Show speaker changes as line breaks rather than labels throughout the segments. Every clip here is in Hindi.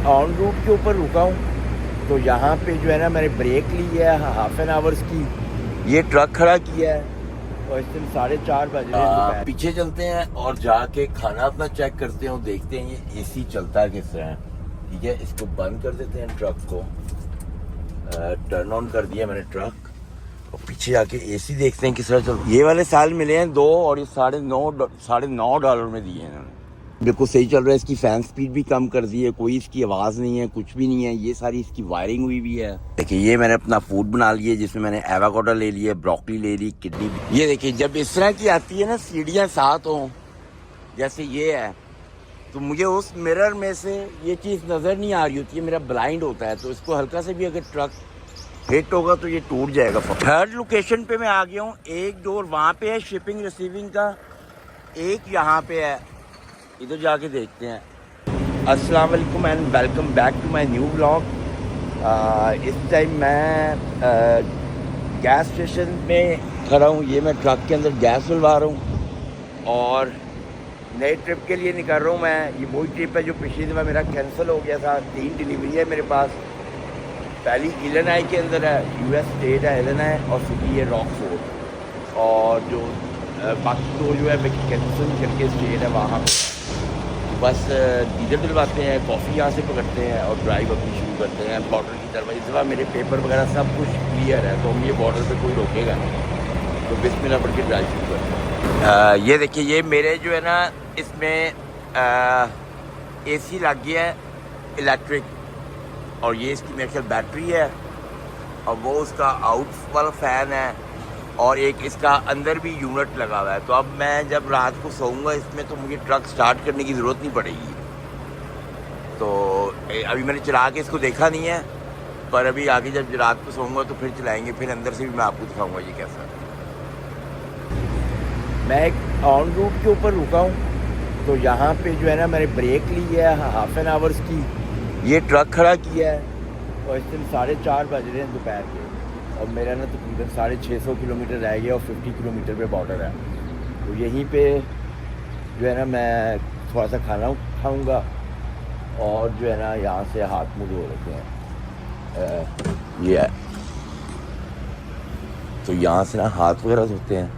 ऑन रूट के ऊपर रुका हूँ, तो यहाँ पे जो है ना मैंने ब्रेक ली है हाफ एन आवर्स की। ये ट्रक खड़ा किया है और इस दिन 4:30 बज रहे हैं। पीछे चलते हैं और जाके खाना अपना चेक करते हैं और देखते हैं ये एसी चलता है किस तरह। ठीक है, इसको बंद कर देते हैं, ट्रक को टर्न ऑन कर दिया मैंने ट्रक, और पीछे जाके एसी देखते हैं किस तरह चल। ये वाले साल मिले हैं 2 और ये $9.5 में दिए हैं इन्होंने। बिल्कुल सही चल रहा है। इसकी फैन स्पीड भी कम कर दी है, कोई इसकी आवाज़ नहीं है, कुछ भी नहीं है। ये सारी इसकी वायरिंग हुई भी है। देखिए ये मैंने अपना फूड बना लिया, जिसमें मैंने एवोकाडो ले लिया, ब्रोकली ले ली, किडनी भी। ये देखिए जब इस तरह की आती है ना सीढ़ियाँ साथ हों जैसे ये है, तो मुझे उस मिरर में से ये चीज़ नज़र नहीं आ रही होती है, मेरा ब्लाइंड होता है, तो इसको हल्का से भी अगर ट्रक हिट होगा तो ये टूट जाएगा। थर्ड लोकेशन पे मैं आ गया हूँ। एक डोर वहाँ पे है शिपिंग रिसीविंग का, एक यहाँ पे है, इधर जाके देखते हैं। अस्सलाम वालेकुम and welcome back to my new blog. इस टाइम मैं गैस स्टेशन में खड़ा हूँ। ये मैं ट्रक के अंदर गैस डलवा रहा हूँ और नए ट्रिप के लिए निकल रहा हूँ मैं। ये वही ट्रिप है जो पिछली दफ़ा मेरा कैंसिल हो गया था। 3 डिलीवरी है मेरे पास। पहली इलिनॉय के अंदर है, यूएस स्टेट है इलिनॉय, और सिटी है रॉकफोर्ड, और जो बाकी 2 जो है विस्कॉन्सिन करके स्टेट है वहाँ पे। बस डीजल डलवाते हैं, कॉफ़ी यहाँ से पकड़ते हैं और ड्राइव अपनी शुरू करते हैं बॉर्डर की तरफ। इस दफ़ा मेरे पेपर वगैरह सब कुछ क्लियर है, तो हम ये बॉर्डर पे कोई रोकेगा नहीं, तो बिस्मिल्लाह पढ़ के ड्राइव शुरू करते हैं। ये देखिए ये मेरे जो है ना इसमें एसी लग गया है इलेक्ट्रिक, और ये इसकी मेरे ख्याल बैटरी है, और वो उसका आउट वाला फ़ैन है, और एक इसका अंदर भी यूनिट लगा हुआ है। तो अब मैं जब रात को सोऊंगा इसमें, तो मुझे ट्रक स्टार्ट करने की ज़रूरत नहीं पड़ेगी। तो अभी मैंने चला के इसको देखा नहीं है, पर अभी आगे जब रात को सोऊंगा तो फिर चलाएंगे, फिर अंदर से भी मैं आपको दिखाऊंगा ये कैसा। मैं एक ऑन रूट के ऊपर रुका हूँ, तो यहाँ पे जो है ना मैंने ब्रेक ली है हाफ एन आवर्स की। ये ट्रक खड़ा किया है और इस दिन 4:30 बज रहे हैं दोपहर के, और मेरा ना तकरीबन 650 किलोमीटर रह गया और 50 किलोमीटर पे बॉर्डर है। तो यहीं पे जो है ना मैं थोड़ा सा खाना खाऊंगा और जो है ना यहाँ से हाथ मुँह धो लेते हैं। ये है, तो यहाँ से ना हाथ वगैरह धोते हैं,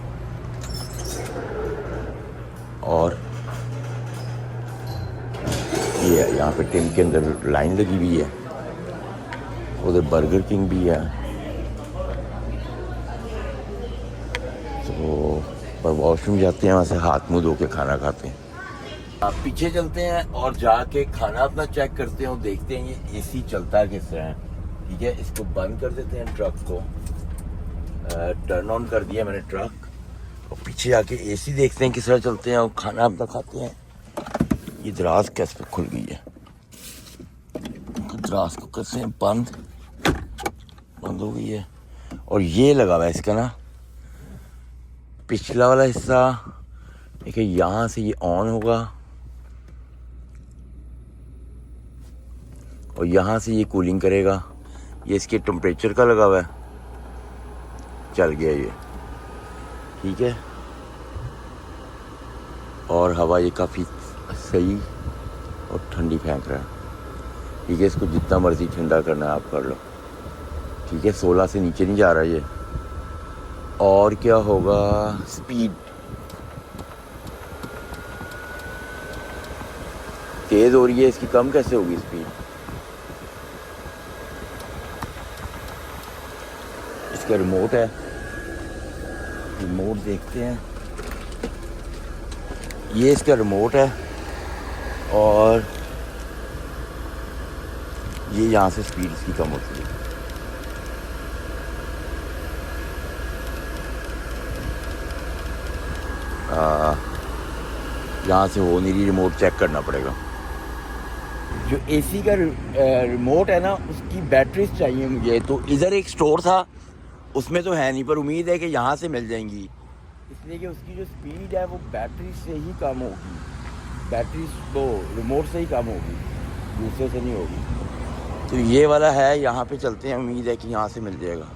और ये है यहाँ पे टिम के अंदर लाइन लगी हुई है, उधर बर्गर किंग भी है, तो पर वॉशरूम जाते हैं, वहाँ से हाथ मुंह धो के खाना खाते हैं। पीछे चलते हैं और जाके खाना अपना चेक करते हैं और देखते हैं ये एसी चलता है किस तरह। ठीक है, इसको बंद कर देते हैं, ट्रक को टर्न ऑन कर दिया मैंने ट्रक, और पीछे जाके एसी देखते हैं किस तरह चलते हैं और खाना अपना खाते हैं। ये दराज कैसे खुल गई है, दराज को कैसे बंद हो गई है, और ये लगा हुआ है इसका ना पिछला वाला हिस्सा। देखिए यहाँ से ये ऑन होगा और यहाँ से ये कूलिंग करेगा। ये इसके टेम्परेचर का लगा हुआ है, चल गया ये। ठीक है, और हवा ये काफ़ी सही और ठंडी फेंक रहा है। ठीक है, इसको जितना मर्ज़ी ठंडा करना है आप कर लो। ठीक है, 16 से नीचे नहीं जा रहा ये। और क्या होगा, स्पीड तेज़ हो रही है, इसकी कम कैसे होगी स्पीड। इसका रिमोट है, रिमोट देखते हैं। ये इसका रिमोट है, और ये यहाँ से स्पीड इसकी कम होती है। यहाँ से हो नहीं रही, रिमोट चेक करना पड़ेगा। जो एसी का रिमोट है ना, उसकी बैटरीज चाहिए मुझे। तो इधर एक स्टोर था, उसमें तो है नहीं, पर उम्मीद है कि यहाँ से मिल जाएंगी, इसलिए कि उसकी जो स्पीड है वो बैटरी से ही कम होगी, बैटरी वो रिमोट से ही कम होगी, दूसरे से नहीं होगी। तो ये वाला है, यहाँ पे चलते हैं, उम्मीद है कि यहाँ से मिल जाएगा।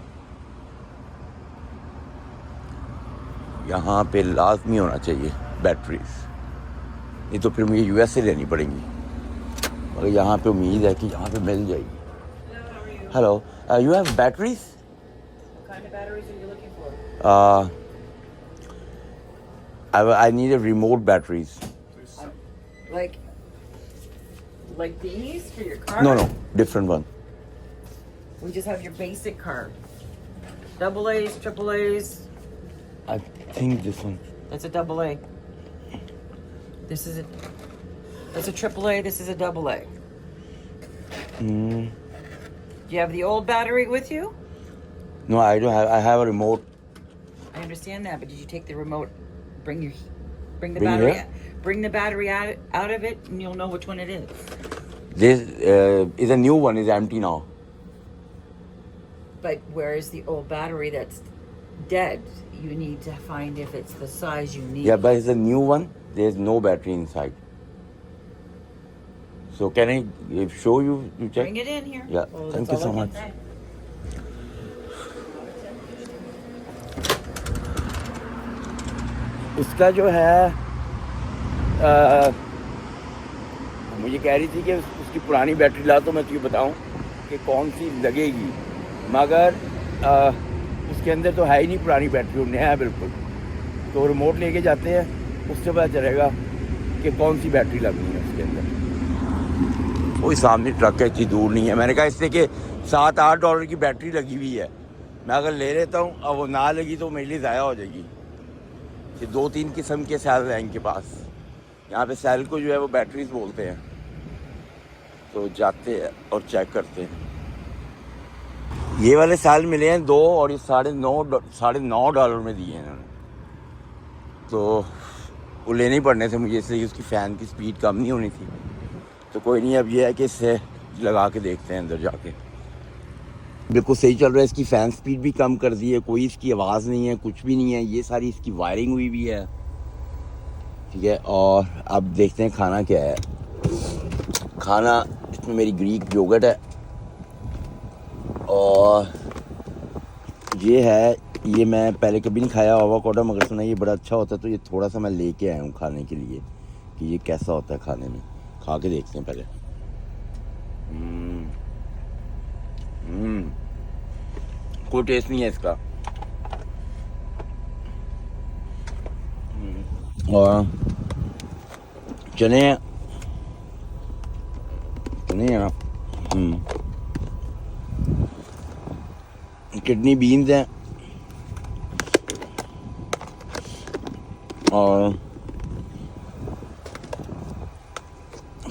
यहाँ पे लाजमी होना चाहिए बैटरीज, नहीं तो फिर मुझे यूएस से लेनी पड़ेंगी, और यहाँ पे उम्मीद है कि यहाँ पे मिल जाएगी। Hello, you have batteries? I need a remote batteries.
Like these for your car?
No, different one.
We just have your basic car. Double A's, triple A's.
I think this one.
That's a double A. That's a triple A. This is a double A. Do you have the old battery with you?
No, I don't have. I have a remote.
I understand that, but did you take the remote? Bring the
Bring
battery.
here?
Bring the battery out of it, and you'll know which one it is.
This is a new one. Is empty now.
But where is the old battery that's dead? You need to find if it's the size you need.
Yeah, but it's a new one. There's no battery inside. So can I show you? You check.
Bring it in here.
Yeah.
Oh,
Thank
that's
you so
all I
much.
can say.
इसका जो है मुझे कह रही थी कि उसकी पुरानी बैटरी ला तो मैं तुझे बताऊं कि कौन सी लगेगी, मगर उसके अंदर तो है ही नहीं पुरानी बैटरी, नया है बिल्कुल। तो रिमोट लेके जाते हैं, उससे पता चलेगा कि कौन सी बैटरी लगनी है उसके अंदर। कोई सामने ट्रक है, इतनी दूर नहीं है। मैंने कहा इससे कि $7-8 की बैटरी लगी हुई है, मैं अगर ले लेता हूँ अब वो ना लगी तो मेरे लिए ज़ाया हो जाएगी। ये 2-3 किस्म के सेल हैं इनके पास। यहाँ पे सेल को जो है वो बैटरीज बोलते हैं। तो जाते हैं और चेक करते हैं। ये वाले सेल मिले हैं 2 और ये $9.5 में दिए हैं इन्होंने। तो वो लेने ही पड़ने थे मुझे, इसलिए उसकी फ़ैन की स्पीड कम नहीं होनी थी। तो कोई नहीं, अब ये है कि इससे लगा के देखते हैं अंदर जाके। बिल्कुल सही चल रहा है, इसकी फ़ैन स्पीड भी कम कर दी है, कोई इसकी आवाज़ नहीं है, कुछ भी नहीं है। ये सारी इसकी वायरिंग हुई भी है, ठीक है। और अब देखते हैं खाना क्या है। खाना इसमें मेरी ग्रीक योगर्ट है और ये है, ये मैं पहले कभी नहीं खाया एवोकाडो, मगर सुना ये बड़ा अच्छा होता है। तो ये थोड़ा सा मैं लेके आया हूँ खाने के लिए कि ये कैसा होता है खाने में। खा के देखते हैं पहले। कोई टेस्ट नहीं है इसका। और चने हैं ना, किडनी बीन्स हैं और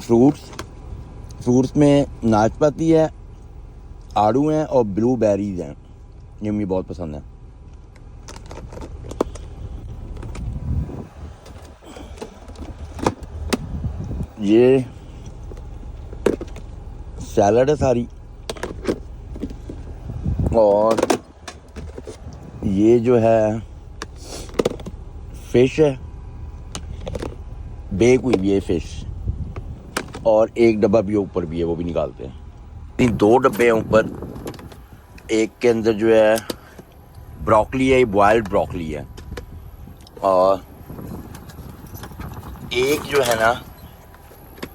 फ्रूट्स में नाशपाती है, आड़ू हैं और ब्लूबेरीज हैं। ये मुझे बहुत पसंद है। ये सैलड है सारी, और ये जो है फिश है, बेक हुई भी है फिश, और एक डब्बा भी ऊपर भी है, वो भी निकालते हैं। 2 डब्बे हैं ऊपर। एक के अंदर जो है ब्रोकली है, ये बॉयल्ड ब्रोकली है, और एक जो है ना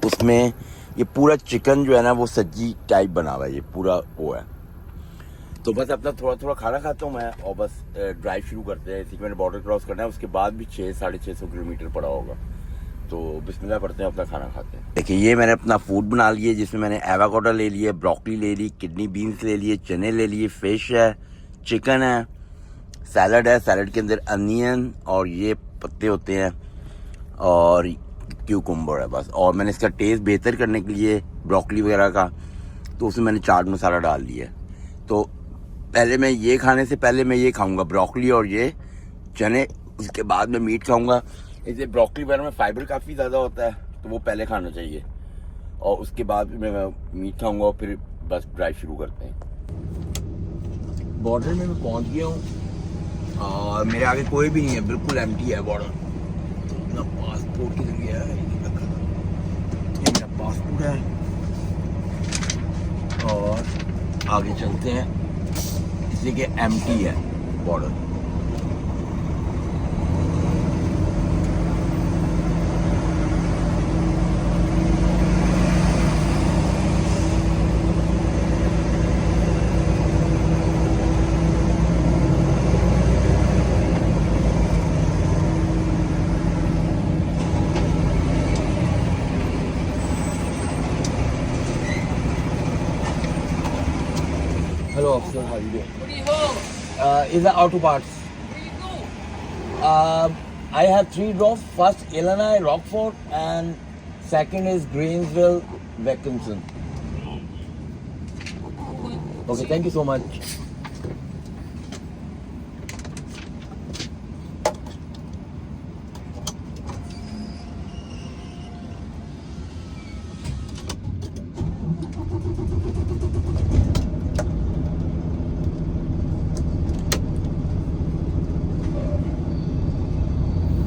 उसमें ये पूरा चिकन जो है ना वो सब्जी टाइप बना हुआ है, ये पूरा वो है। तो बस अपना थोड़ा थोड़ा खाना खाता हूँ मैं, और बस ड्राइव शुरू करते हैं। इसी मैंने बॉर्डर क्रॉस करना है, उसके बाद भी 600-650 किलोमीटर पड़ा होगा। तो बिस्मिल्लाह पढ़ते हैं, अपना खाना खाते हैं। देखिए ये मैंने अपना फूड बना लिया, जिसमें मैंने एवोकाडो ले लिए, ब्रोकली ले ली, किडनी बीन्स ले लिए, चने ले लिए, फिश है, चिकन है, सैलड है, सैलड के अंदर अनियन और ये पत्ते होते हैं, और क्यूकम्बर है बस। और मैंने इसका टेस्ट बेहतर करने के लिए ब्रोकली वगैरह का, तो उसमें मैंने चाट मसाला डाल दिया। तो पहले मैं ये खाने से पहले मैं ये खाऊंगा, ब्रोकली और ये चने, उसके बाद मैं मीट खाऊंगा। इसे ब्रोकली वगैरह में फाइबर काफ़ी ज़्यादा होता है, तो वो पहले खाना चाहिए, और उसके बाद मैं मीट खाऊंगा, और फिर बस ड्राइव शुरू करते हैं। बॉर्डर में मैं पहुंच गया हूँ और मेरे आगे कोई भी नहीं है, बिल्कुल एम्प्टी है बॉर्डर। अपना पासपोर्ट किधर गया है? ये मेरा पासपोर्ट है, और आगे चलते हैं, इसलिए कि एम्प्टी है border. Hello, officer. How you doing?
What do you hold?
Is the auto parts.
Where you go?
I have 3 drops. First, Illinois, Rockford, and second is Greensville, Beckinson. Okay, thank you so much.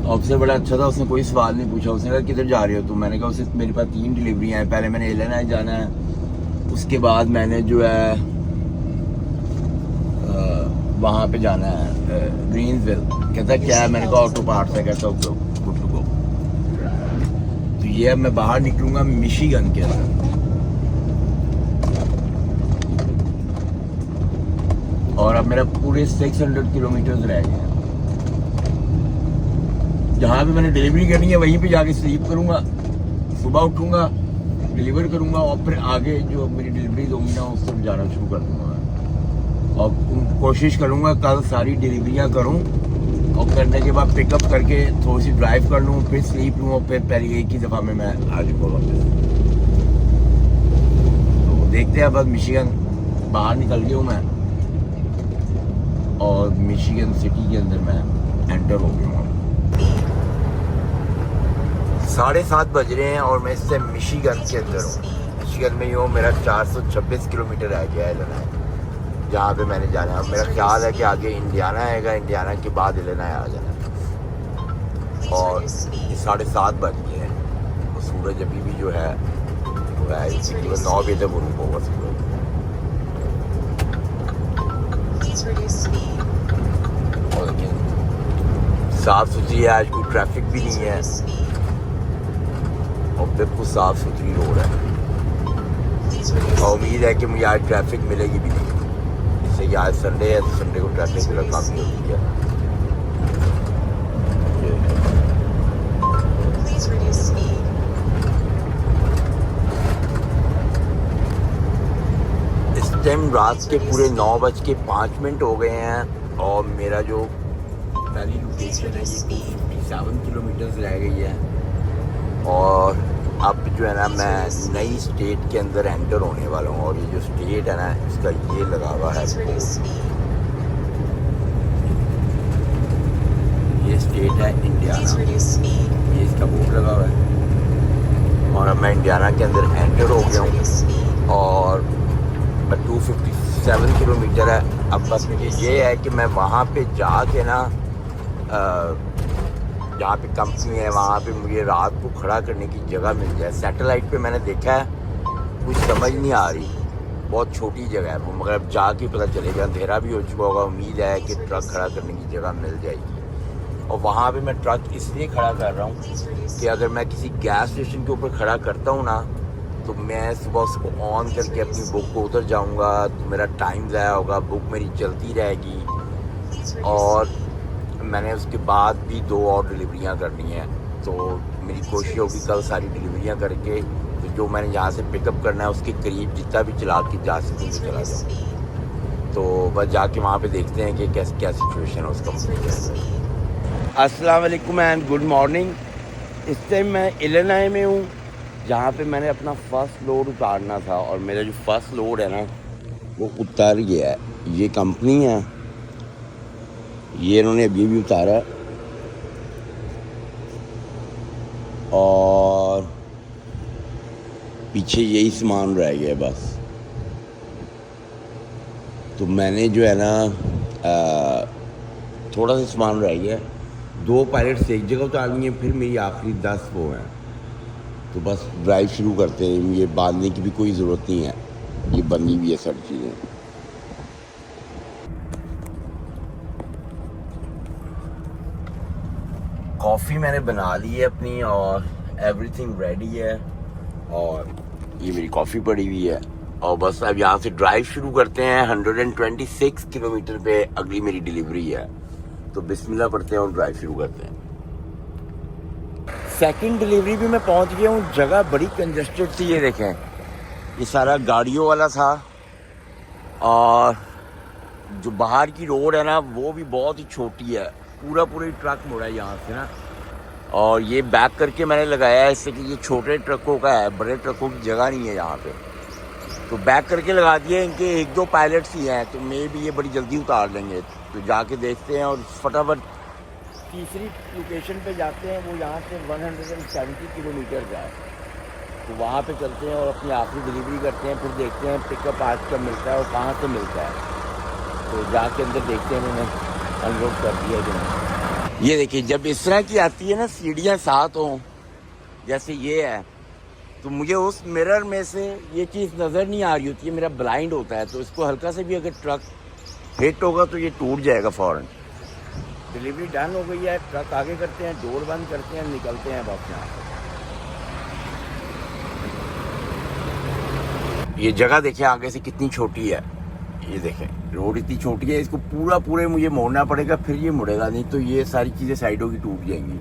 Officer बड़ा अच्छा था, उसने कोई सवाल नहीं पूछा। उसने कहा किधर जा रहे हो तुम? मैंने कहा उसे मेरे पास 3 डिलीवरियाँ हैं। पहले मैंने इलेनाई जाना है, उसके बाद मैंने जो है वहाँ पे जाना है ग्रीन्सविल। कहता क्या है? मैंने कहा ऑटो पार्ट्स है। कहता गुड टू गो। तो ये अब मैं बाहर निकलूंगा मिशिगन के अंदर। और अब मेरा पूरे 600 किलोमीटर रह गए हैं। जहाँ भी मैंने डिलीवरी करनी है वहीं पे जाके स्लीप करूँगा, सुबह उठूँगा, डिलीवर करूँगा और फिर आगे जो मेरी डिलीवरीज होंगी ना उस तरफ जाना शुरू कर दूँगा। और कोशिश करूँगा कल सारी डिलीवरियाँ करूँ और करने के बाद पिकअप करके थोड़ी सी ड्राइव कर लूँ, फिर स्लीप लूँ और फिर पहले एक ही दफ़ा में मैं आ जाऊँगा। तो देखते हैं, बस मिशिगन बाहर निकल गया हूँ मैं और मिशिगन सिटी के अंदर मैं एंटर हो गया हूँ। 7:30 बज रहे हैं और मैं इससे मिशिगन के अंदर हूँ। मिशिगन में यूँ मेरा 426 किलोमीटर रह गया है इलेनाई, जहाँ पे मैंने जाना है। मेरा ख्याल है कि आगे इंडियाना आएगा, इंडियाना के बाद इलेनाई आ जाना है। और 7:30 बज गए हैं। तो सूरज अभी भी जो है वो है तकरीबन 9 बजे तक गुरूब होगा सूरज। और लेकिन साफ़ सुथरी है, आज कोई ट्रैफिक भी नहीं है और बिल्कुल साफ़ सुथरी रोड है। और उम्मीद है कि मुझे आज ट्रैफिक मिलेगी भी नहीं। इससे कि आज संडे है तो संडे को ट्रैफिक मेरा काफ़ी होती है। इस टाइम रात के पूरे 9:05 हो गए हैं और मेरा जो पहली लोकेशन है ये 57 किलोमीटर रह गई है। और अब जो है ना मैं नई स्टेट के अंदर एंटर होने वाला हूँ। और ये जो स्टेट है ना इसका ये लगा हुआ है बोर्ड। ये स्टेट है इंडियाना, ये इसका बोर्ड लगा हुआ है। और अब मैं इंडियाना के अंदर एंटर हो गया हूँ और 257 किलोमीटर है। अब बस मुझे ये है कि मैं वहाँ पे जाके ना जहाँ पे कंपनी है वहाँ पे मुझे रात को खड़ा करने की जगह मिल जाए। सैटेलाइट पे मैंने देखा है, कुछ समझ नहीं आ रही, बहुत छोटी जगह है वो, मगर अब जाके पता चलेगा। अंधेरा भी हो चुका होगा, उम्मीद है कि ट्रक खड़ा करने की जगह मिल जाएगी। और वहाँ पे मैं ट्रक इसलिए खड़ा कर रहा हूँ कि अगर मैं किसी गैस स्टेशन के ऊपर खड़ा करता हूँ ना तो मैं सुबह उसको ऑन करके अपनी बुक को उतर जाऊँगा तो मेरा टाइम ज़ाया होगा, बुक मेरी चलती रहेगी। और मैंने उसके बाद भी 2 और डिलीवरियाँ करनी है, तो मेरी कोशिश होगी कल सारी डिलीवरियाँ करके तो जो मैंने यहाँ से पिकअप करना है उसके करीब जितना भी चला के जा सकूँ चला जाऊँ। तो बस जाके वहाँ पे देखते हैं कि कैसे क्या सिचुएशन है उस कंपनी के अंदर। अस्सलाम वालेकुम एंड गुड मॉर्निंग। इस टाइम मैं इलेनाई में हूँ जहाँ पे मैंने अपना फर्स्ट लोड उतारना था और मेरा जो फर्स्ट लोड है ना वो उतर गया है। ये कंपनी है, ये इन्होंने अभी भी उतारा और पीछे यही सामान रह गया बस। तो मैंने जो है ना थोड़ा सा सामान रह गया, 2 पायलट्स एक जगह उतारनी है, फिर मेरी आखिरी 10 वो हैं। तो बस ड्राइव शुरू करते हैं। ये बांधने की भी कोई ज़रूरत नहीं है, ये बनी हुई है सब चीज़ें। कॉफ़ी मैंने बना ली है अपनी और एवरीथिंग रेडी है और ये मेरी कॉफ़ी पड़ी हुई है। और बस अब यहाँ से ड्राइव शुरू करते हैं। 126 किलोमीटर पे अगली मेरी डिलीवरी है, तो बिस्मिल्लाह पढ़ते हैं और ड्राइव शुरू करते हैं। सेकंड डिलीवरी भी मैं पहुँच गया हूँ। जगह बड़ी कंजस्टेड थी, ये देखें, ये सारा गाड़ियों वाला था और जो बाहर की रोड है ना वो भी बहुत ही छोटी है, पूरा ट्रक मुड़ा है यहाँ से ना। और ये बैक करके मैंने लगाया है इससे कि ये छोटे ट्रकों का है, बड़े ट्रकों की जगह नहीं है यहाँ पे, तो बैक करके लगा दिए। इनके 1-2 पायलट्स ही हैं, तो मे भी ये बड़ी जल्दी उतार लेंगे। तो जाके देखते हैं और फटाफट तीसरी लोकेशन पे जाते हैं। वो यहाँ से 170 किलोमीटर का है, तो वहाँ पे चलते हैं और अपनी आखिरी डिलीवरी करते हैं। फिर देखते हैं पिकअप आज कब मिलता है और कहाँ से मिलता है। तो जाके अंदर देखते हैं मैंने अनलोड कर दिया कि नहीं। ये देखिए, जब इस तरह की आती है ना सीढ़ियाँ साथ हों जैसे ये है, तो मुझे उस मिरर में से ये चीज़ नज़र नहीं आ रही होती है, मेरा ब्लाइंड होता है। तो इसको हल्का से भी अगर ट्रक हिट होगा तो ये टूट जाएगा फ़ौरन। डिलीवरी डन हो गई है, ट्रक आगे करते हैं, डोर बंद करते हैं, निकलते हैं वापस यहाँ से। ये जगह देखें आगे से कितनी छोटी है, ये देखें रोड इतनी छोटी है, इसको पूरे मुझे मोड़ना पड़ेगा, फिर ये मुड़ेगा, नहीं तो ये सारी चीज़ें साइडों की टूट जाएंगी।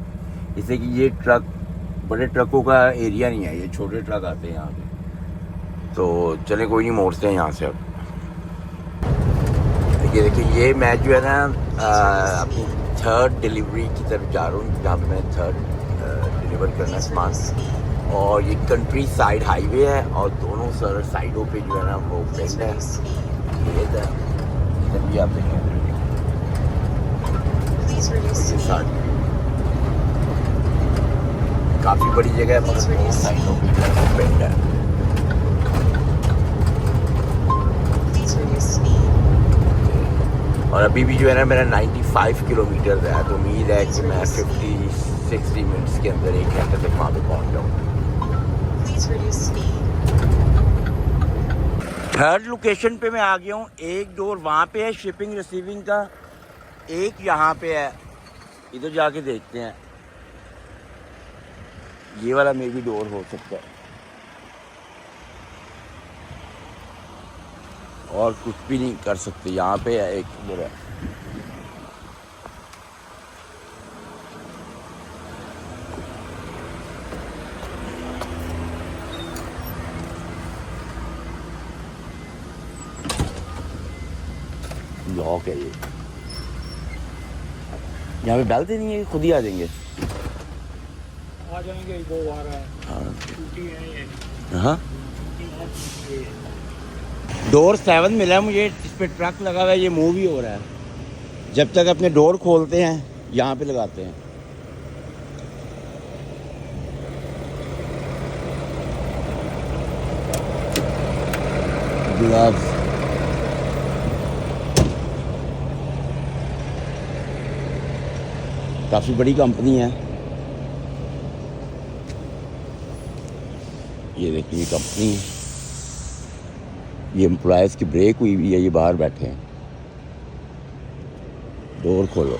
इससे कि ये ट्रक बड़े ट्रकों का एरिया नहीं है, ये छोटे ट्रक आते हैं यहाँ पे। तो चले कोई नहीं, मोड़ते हैं यहाँ से। अब देखिए ये मैं जो है ना अपनी थर्ड डिलीवरी की तरफ जा रहा हूँ, जहाँ पे मैं थर्ड डिलीवर करना सामान। और ये कंट्री साइड हाईवे है और दोनों साइडों पे जो है ना वो पेंट है, खेत है, इधर भी आप देखें काफ़ी बड़ी जगह है, मगर दोनों साइडों पे पेंट है। और अभी भी जो है ना मेरा 95 किलोमीटर है, तो उम्मीद है कि मैं 50-60 मिनट्स के अंदर 1 घंटे तक वहाँ पे पहुँच जाऊँ। थर्ड लोकेशन पे मैं आ गया हूँ। एक डोर वहाँ पे है शिपिंग रिसीविंग का, एक यहाँ पे है, इधर जाके देखते हैं। ये वाला मे भी डोर हो सकता है, और कुछ भी नहीं कर सकते। यहाँ पे है एक डोर है। लॉक है ये, यहाँ पे बेल देनी है, खुद ही आ जाएंगे।
आ जाएंगे, वो आ रहा है।
हाँ, डोर 7 मिला मुझे, इस पे ट्रक लगा हुआ है, ये मूव ही हो रहा है। जब तक अपने डोर खोलते हैं यहाँ पे लगाते हैं। ग्लव्स, काफ़ी बड़ी कंपनी है ये। देखिए ये कंपनी, ये एम्प्लॉयज़ की ब्रेक हुई हुई है, ये बाहर बैठे हैं। डोर खोलो।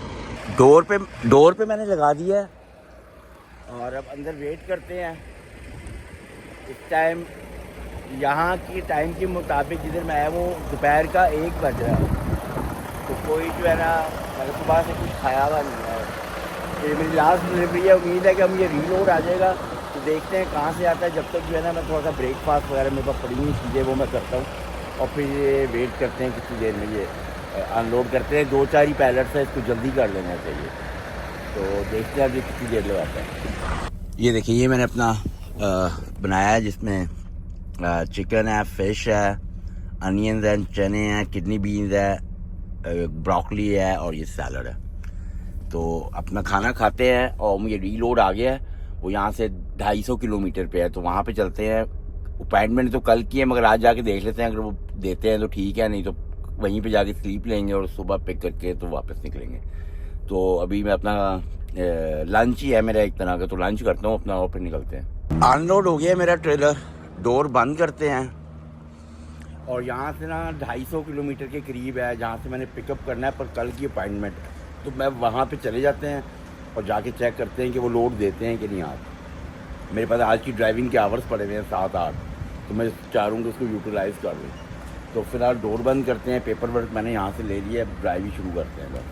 डोर पे मैंने लगा दिया है और अब अंदर वेट करते हैं। इस टाइम यहाँ की टाइम के मुताबिक जिधर मैं आया वो दोपहर का 1 बज रहा है, तो कोई जो है ना मैंने सुबह से कुछ खाया हुआ नहीं है। ये मेरी लास्ट डिलीवरी है, उम्मीद है कि हम ये रीलोड आ जाएगा, तो देखते हैं कहाँ से आता है। जब तक जो है ना मैं थोड़ा सा ब्रेकफास्ट वगैरह मेरे पास पड़ी हुई चीज़ें वो मैं करता हूँ, और फिर ये वेट करते हैं कितनी देर में ये अनलोड करते हैं। 2-4 ही पैलेट्स है, इसको जल्दी कर लेना चाहिए, तो देखते हैं अभी कितनी देर लगाता है। ये देखिए ये मैंने अपना बनाया है, जिसमें चिकन है, फिश है, अनियंस हैं, चने हैं, किडनी बीन्स है, ब्रोकली है और ये सैलड है। तो अपना खाना खाते हैं और मुझे रीलोड आ गया है। वो यहाँ से 250 किलोमीटर पे है, तो वहाँ पे चलते हैं। अपॉइंटमेंट तो कल की है, मगर आज जाके देख लेते हैं, अगर वो देते हैं तो ठीक है, नहीं तो वहीं पे जाके स्लीप लेंगे और सुबह पिक करके तो वापस निकलेंगे। तो अभी मैं अपना लंच ही है मेरा एक तरह का, तो लंच करता हूँ अपना और फिर निकलते हैं। अनलोड हो गया मेरा ट्रेलर, डोर बंद करते हैं। और यहाँ से ना 250 किलोमीटर के करीब है जहाँ से मैंने पिकअप करना है, पर कल की अपॉइंटमेंट, तो मैं वहाँ पे चले जाते हैं और जाके चेक करते हैं कि वो लोड देते हैं कि नहीं। आज मेरे पास आज की ड्राइविंग के आवर्स पड़े हुए हैं 7-8, तो मैं चाह रहा हूँ कि उसको यूटिलाइज़ कर लूँ। तो फिलहाल डोर बंद करते हैं, पेपर वर्क मैंने यहाँ से ले लिया, अब ड्राइव ही शुरू करते हैं बस।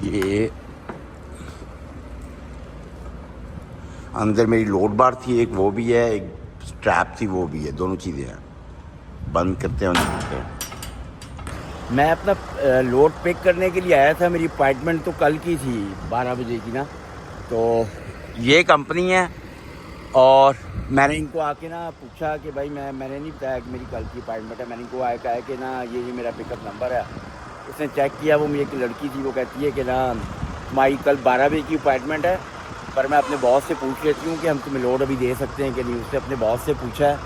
ये अंदर मेरी लोड बार थी एक, वो भी है, एक स्ट्रैप थी वो भी है, दोनों चीज़ें हैं। बंद करते हैं और निकलते हैं। मैं अपना लोड पिक करने के लिए आया था, मेरी अपॉइंटमेंट तो कल की थी 12 बजे की ना। तो ये कंपनी है और मैंने इनको आके ना पूछा कि भाई मैंने नहीं बताया कि मेरी कल की अपॉइंटमेंट है। मैंने इनको आया कहा कि ना ये मेरा पिकअप नंबर है। उसने चेक किया, वो मुझे एक लड़की थी, वो कहती है कि ना तुम्हारी कल 12 बजे की अपॉइंटमेंट है, पर मैं अपने बॉस से पूछ लेती हूँ कि हम तुम्हें लोड अभी दे सकते हैं कि नहीं। उसने अपने बॉस से पूछा है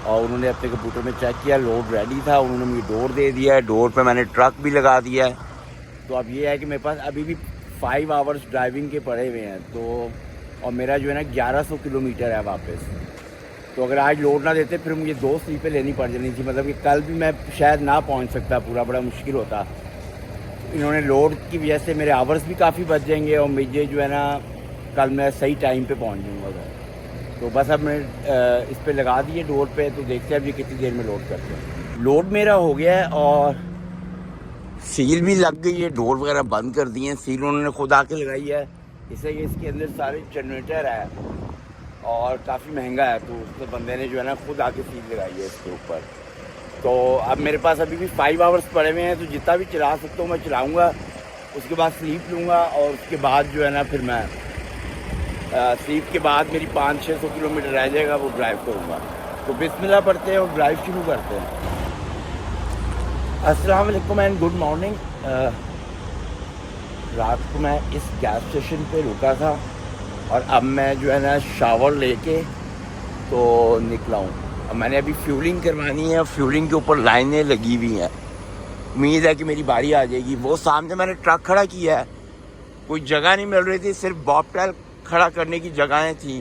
और उन्होंने अपने कंप्यूटर में चेक किया, लोड रेडी था, उन्होंने मुझे डोर दे दिया है। डोर पे मैंने ट्रक भी लगा दिया है। तो अब ये है कि मेरे पास अभी भी 5 आवर्स ड्राइविंग के पड़े हुए हैं। तो और मेरा जो है ना 1100 किलोमीटर है वापस। तो अगर आज लोड ना देते फिर मुझे 2 स्लीपें लेनी पड़ जानी थी, मतलब कि कल भी मैं शायद ना पहुंच सकता पूरा, बड़ा मुश्किल होता। इन्होंने लोड की वजह से मेरे आवर्स भी काफ़ी बच जाएंगे और मुझे जो है ना कल मैं सही टाइम पे पहुंच जाऊँगा। तो बस अब मैं इस पे लगा दिए डोर पे, तो देखते हैं अभी कितनी देर में लोड करते हैं। लोड मेरा हो गया है और सील भी लग गई है, डोर वगैरह बंद कर दिए हैं। सील उन्होंने खुद आके लगाई है, इससे कि इसके अंदर सारे जनरेटर है और काफ़ी महंगा है। तो उसके बंदे ने जो है ना खुद आके सील लगाई है इसके ऊपर। तो अब मेरे पास अभी भी 5 आवर्स पड़े हुए हैं, तो जितना भी चला सकता हूँ मैं चलाऊँगा। उसके बाद स्लीप लूँगा और उसके बाद जो है ना फिर मैं स्लीप के बाद मेरी 500-600 किलोमीटर रह जाएगा, वो ड्राइव करूँगा। तो बिस्मिल्लाह पढ़ते हैं और ड्राइव शुरू करते हैं। अस्सलाम वालेकुम एंड गुड मॉर्निंग। रात को मैं इस गैस स्टेशन पे रुका था और अब मैं जो है ना शावर लेके तो निकला हूँ। अब मैंने अभी फ्यूलिंग करवानी है, फ्यूलिंग के ऊपर लाइनें लगी हुई हैं। उम्मीद है कि मेरी बारी आ जाएगी। वो सामने मैंने ट्रक खड़ा किया है, कोई जगह नहीं मिल रही थी, सिर्फ बॉबटेल खड़ा करने की जगहें थी,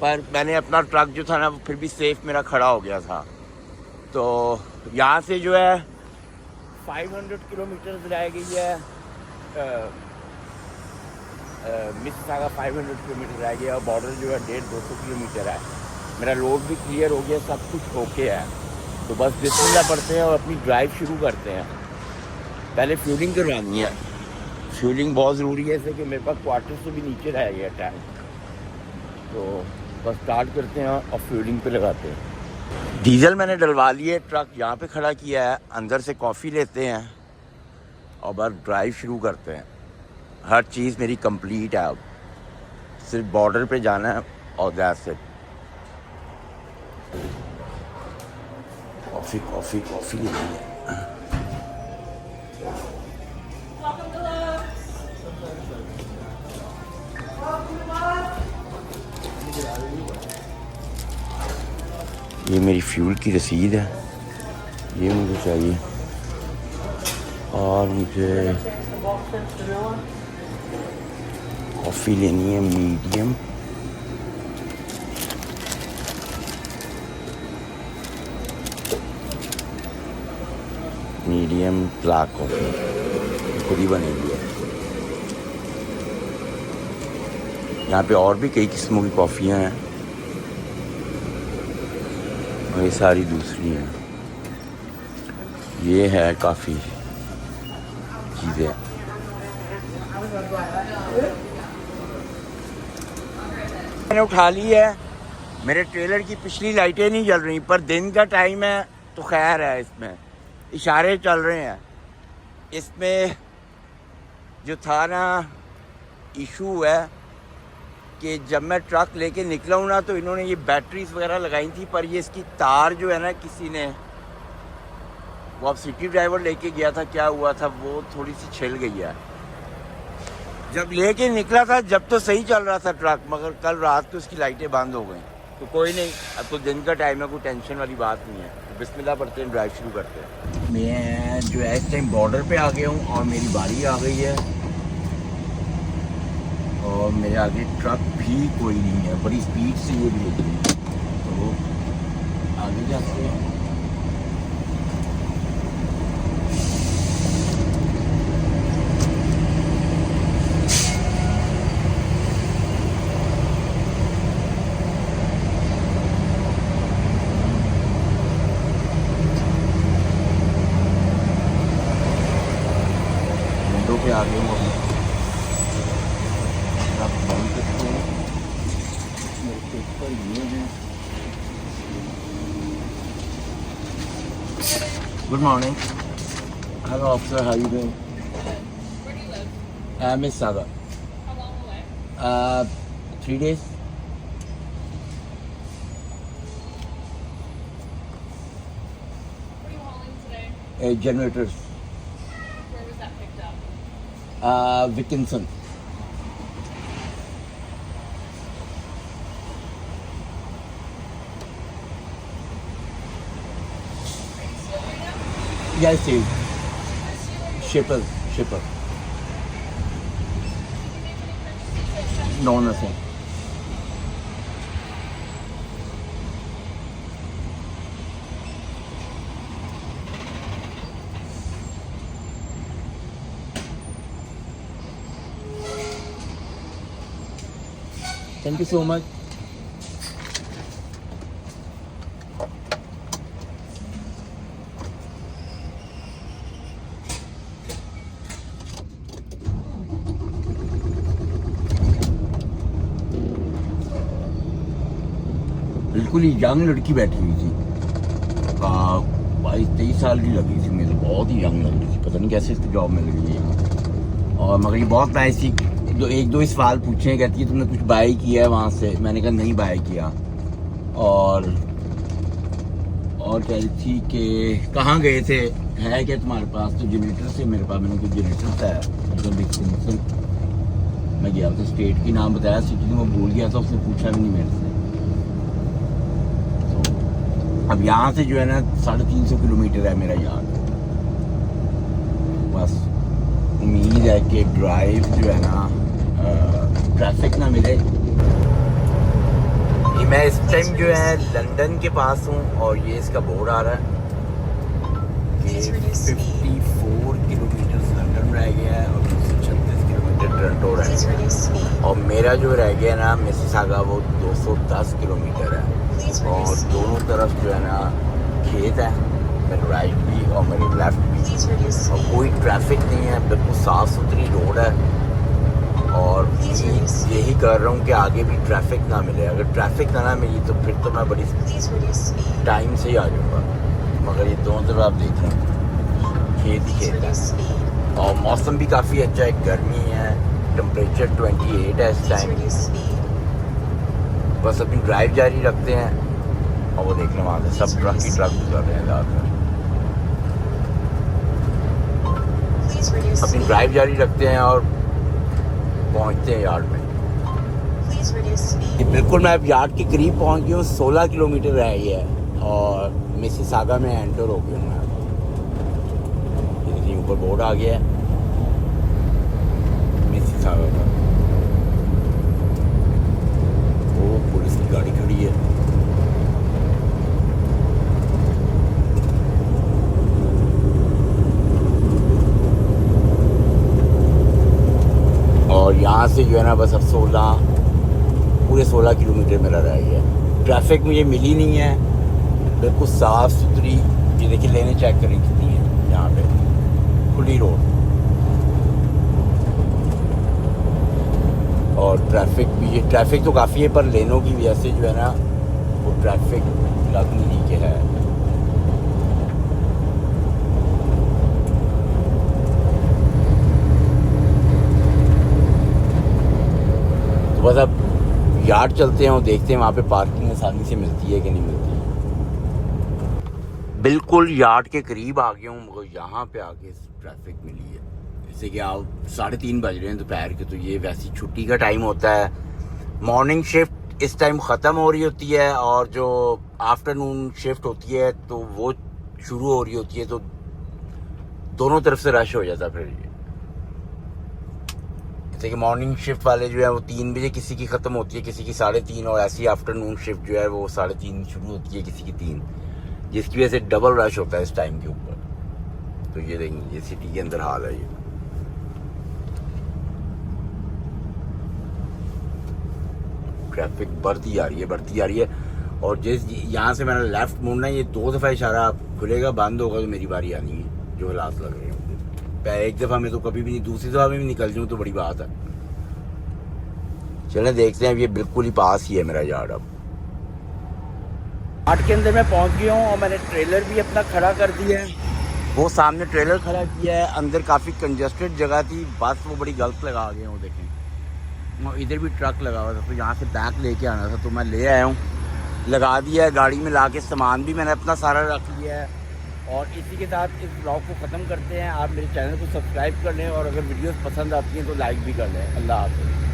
पर मैंने अपना ट्रक जो था ना वो फिर भी सेफ मेरा खड़ा हो गया था। तो यहाँ से जो है 500 किलोमीटर रह गई है, मिसिसागा 500 किलोमीटर रह गया और बॉर्डर जो है 150-200 किलोमीटर है। मेरा लोड भी क्लियर हो गया, सब कुछ ओके है। तो बस बिस्मिल्लाह पढ़ते हैं और अपनी ड्राइव शुरू करते हैं। पहले फ्यूलिंग करवानी है, फ्यूलिंग बहुत ज़रूरी है, इससे कि मेरे पास क्वार्टर से भी नीचे रह गया टैंक। तो बस स्टार्ट करते हैं और फ्यूलिंग पे लगाते हैं। डीजल मैंने डलवा लिए, ट्रक यहाँ पे खड़ा किया है, अंदर से कॉफ़ी लेते हैं और बस ड्राइव शुरू करते हैं। हर चीज़ मेरी कंप्लीट है, अब सिर्फ बॉर्डर पे जाना है और that's it. Coffee coffee coffee लेनी है। ये मेरी फ्यूल की रसीद है, ये मुझे चाहिए। और मुझे कॉफ़ी लेनी है मीडियम। मीडियम ब्लैक कॉफ़ी खुद ही बनेगी है। यहाँ पे और भी कई किस्मों की कॉफ़ियाँ हैं और ये सारी दूसरी हैं। ये है काफ़ी चीज़ें। मैंने उठा ली है। मेरे ट्रेलर की पिछली लाइटें नहीं जल रही, पर दिन का टाइम है तो खैर है, इसमें इशारे चल रहे हैं। इसमें जो था ना इशू है कि जब मैं ट्रक लेके निकला हूँ ना तो इन्होंने ये बैटरीज वगैरह लगाई थी, पर ये इसकी तार जो है ना किसी ने, वो अब सिटी ड्राइवर लेके गया था, क्या हुआ था वो थोड़ी सी छिल गई है। जब लेके निकला था जब तो सही चल रहा था ट्रक, मगर कल रात को उसकी लाइटें बंद हो गई। तो कोई नहीं, अब तो दिन का टाइम है, कोई टेंशन वाली बात नहीं है। तो बिस्मिल्लाह पढ़ते हैं, ड्राइव शुरू करते हैं। मैं जो है इस टाइम बॉर्डर पे आ गया हूँ और मेरी बारी आ गई है और मेरे आगे ट्रक भी कोई नहीं है, बड़ी स्पीड से ये भी है। तो आगे जाते हैं। पे आ गए हूँ, अब बंद करते हैं। पर ये हैं। Good morning. Hello officer, how you doing?
Where do you live?
Miss Saga.
How long away?
3 days.
What are you hauling today?
Generators.
Where was that picked up?
Dickinson.
Are you still right now?
Yes, Steve.
Are you still
Shipper.
Did you make any purchases like
No, nothing. Thank you so much. बिल्कुल ही यंग लड़की बैठी हुई थी, 22-23 साल की लगी थी मुझे, बहुत ही यंग लग रही थी। पता नहीं कैसे इसकी जॉब मिल गई है यहाँ। और मगर ये बहुत नाइस थी। एक दो ही सवाल पूछे, कहती है तुमने कुछ बाय किया है वहाँ से? मैंने कहा नहीं बाय किया। और कह रही थी कि कहाँ गए थे, है क्या तुम्हारे पास? तो जनरेटर से मेरे पास, मैंने कोई जनरेटर था मतलब मैं गया था, स्टेट की नाम बताया, सिटी में भूल गया था, उसने पूछा भी नहीं मेरे से। अब यहाँ से जो है ना 350 किलोमीटर है मेरा यार्ड। बस उम्मीद है कि ड्राइव जो है ना ट्रैफिक ना मिले। ये मैं इस टाइम जो है लंदन के पास हूँ और ये इसका बोर्ड आ रहा है कि 54 किलोमीटर लंदन रह गया है और 236 किलोमीटर टोरंटो रह गया है। और मेरा जो रह गया ना मिसिसागा वो 210 किलोमीटर है। और दोनों तरफ जो है ना खेत है, मेरे राइट भी और मेरे लेफ्ट भी, और कोई ट्रैफिक नहीं है, बिल्कुल साफ़ सुथरी रोड है। और यही कर रहा हूँ कि आगे भी ट्रैफिक ना मिले। अगर ट्रैफिक ना मिली तो फिर तो मैं बड़ी टाइम से ही आ जाऊँगा। मगर ये दोनों तरफ आप देख रहे हैं खेत ही खेत है। और मौसम भी काफ़ी अच्छा है, गर्मी है, टेम्परेचर 28 है इस टाइम। बस अपनी ड्राइव जारी रखते हैं और वो देखने वहाँ से सब ट्रक ही ट्रक गुजर रहे हैं ज़्यादातर। अपनी ड्राइव जारी रखते हैं और पहुँचते हैं यार्ड में। बिल्कुल मैं अब यार्ड के करीब पहुँच गया हूँ, 16 किलोमीटर रह गया है और मिसिसागा में एंटर हो गया हूँ मैं। देखिए ऊपर बोर्ड आ गया है मिसिसागा का। वो पुलिस की गाड़ी खड़ी है। और यहाँ से जो है ना बस अब पूरे 16 किलोमीटर मेरा रह गया। ट्रैफिक मुझे मिली नहीं है, बिल्कुल साफ़ सुथरी। ये देखिए लेने चेक करें कितनी है यहाँ पे, खुली रोड। और ट्रैफिक तो काफ़ी है, पर लेनों की वजह से जो है ना वो ट्रैफिक लग नहीं के है। तो बस अब यार्ड चलते हैं और देखते हैं वहाँ पे पार्किंग आसानी से मिलती है कि नहीं मिलती। बिल्कुल यार्ड के करीब आ गया हूँ, मगर यहाँ पे आके ट्रैफिक मिली है। जैसे कि आप 3:30 बज रहे हैं दोपहर के, तो ये वैसी छुट्टी का टाइम होता है। मॉर्निंग शिफ्ट इस टाइम ख़त्म हो रही होती है और जो आफ्टरनून शिफ्ट होती है तो वो शुरू हो रही होती है, तो दोनों तरफ से रश हो जाता है। फिर जैसे कि मॉर्निंग शिफ्ट वाले जो है वो 3 बजे किसी की ख़त्म होती है, किसी की 3:30, और ऐसी आफ्टरनून शिफ्ट जो है वो 3:30 शुरू होती है, किसी की 3, जिसकी वजह से डबल रश होता है इस टाइम के ऊपर। तो ये देखेंगे, ये सिटी के अंदर हाल है ये। ट्रैफिक बढ़ती आ रही है। और जिस यहाँ से मेरा लेफ्ट मुड़ना है, ये 2 दफ़ा इशारा खुलेगा, बंद होगा तो मेरी बारी आनी है, जो हालात लग रहे हैं। एक दफ़ा में तो कभी भी नहीं, दूसरी दफ़ा में भी निकल जाऊँ तो बड़ी बात है। चलें देखते हैं, अब ये बिल्कुल ही पास ही है मेरा यार्ड। अब आठ के अंदर मैं पहुंच गया हूँ और मैंने ट्रेलर भी अपना खड़ा कर दिया है। वो सामने ट्रेलर खड़ा किया है, अंदर काफ़ी कंजस्टेड जगह थी, बस वो बड़ी गलत लगा गए वो देखें। और इधर भी ट्रक लगा हुआ था, तो यहाँ से बैग लेके आना था, तो मैं ले आया हूँ, लगा दिया है गाड़ी में, ला के सामान भी मैंने अपना सारा रख लिया है। और इसी के साथ इस ब्लॉग को ख़त्म करते हैं। आप मेरे चैनल को सब्सक्राइब कर लें और अगर वीडियोस पसंद आती हैं तो लाइक भी कर लें। अल्लाह हाफ़िज़।